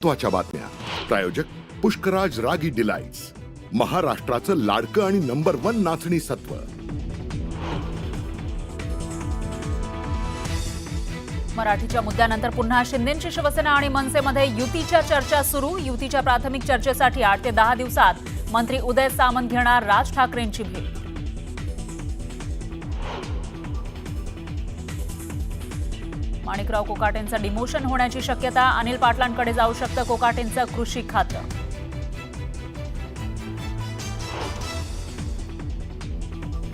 महत्त्वाच्या बातम्या. प्रायोजक पुष्कराज रागी डिलाइट्स, महाराष्ट्राचं लाडकं आणि नंबर 1 नाचणी सत्व. मराठीच्या मुद्द्यानंतर पुन्हा शिंदेंची शिवसेना आणि मनसेमध्ये युतीच्या चर्चा सुरू. युतीच्या प्राथमिक चर्चेसाठी 8 ते 10 दिवसात मंत्री उदय सामंत घेणार राज ठाकरेंची भेट. माणिकराव कोकाटेंचं डिमोशन होण्याची शक्यता. अनिल पाटलांकडे जाऊ शकतं कोकाटेंचं कृषी खातं.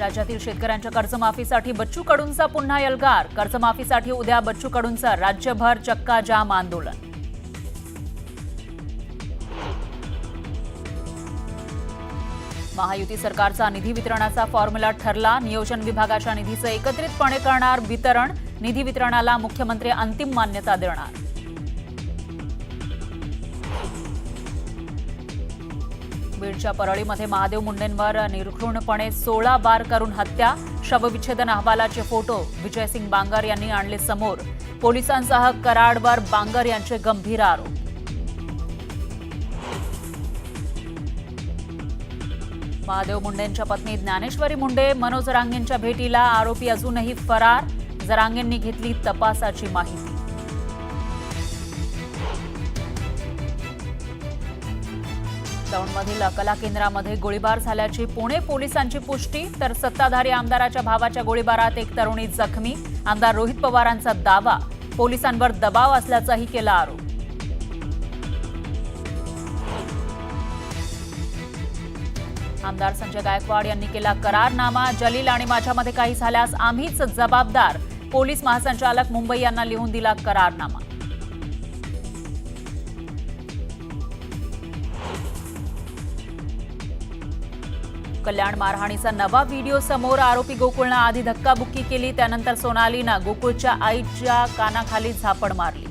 राज्यातील शेतकऱ्यांच्या कर्जमाफीसाठी बच्चू कडूंचा पुन्हा एल्गार. कर्जमाफीसाठी उद्या बच्चू कडूंचं राज्यभर चक्का जाम आंदोलन. महायुती सरकारचा निधी वितरणाचा फॉर्म्युला ठरला. नियोजन विभागाच्या निधीचं एकत्रितपणे करणार वितरण. निधी वितरणाला मुख्यमंत्री अंतिम मान्यता देणार. बीडच्या परळीमध्ये महादेव मुंडेंवर निर्घृणपणे 16 बार करून हत्या. शवविच्छेदन अहवालाचे फोटो विजयसिंग बांगर यांनी आणले समोर. पोलिसांसह कराडवर बांगर यांचे गंभीर आरोप. महादेव मुंडेंच्या पत्नी ज्ञानेश्वरी मुंडे मनोज जरांगेंच्या भेटीला. आरोपी अजूनही फरार. जरांगेंनी घेतली तपासाची माहिती. दौंडमधील कला केंद्रामध्ये गोळीबार झाल्याची पुणे पोलिसांची पुष्टी. तर सत्ताधारी आमदाराच्या भावाच्या गोळीबारात एक तरुणी जखमी. आमदार रोहित पवारांचा दावा. पोलिसांवर दबाव असल्याचाही केला आरोप. आमदार संजय गायकवाड यांनी केला करारनामा. जलील आणि माझ्यामध्ये काही झाल्यास आम्हीच जबाबदार. पोलीस महासंचालक मुंबई यांना लिहून दिला करारनामा. कल्याण मारहाणीचा नवा व्हिडिओ समोर. आरोपी गोकुळनं आधी धक्काबुक्की केली. त्यानंतर सोनालीनं गोकुळच्या आईच्या कानाखाली झापड मारली.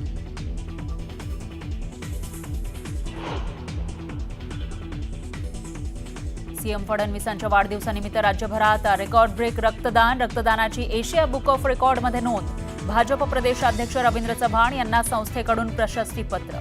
सीएम फडणवीसांच्या वाढदिवसानिमित्त राज्यभरात रेकॉर्ड ब्रेक रक्तदान. रक्तदानाची एशिया बुक ऑफ रेकॉर्डमध्ये नोंद. भाजप प्रदेशाध्यक्ष रवींद्र चव्हाण यांना संस्थेकडून प्रशस्तीपत्र.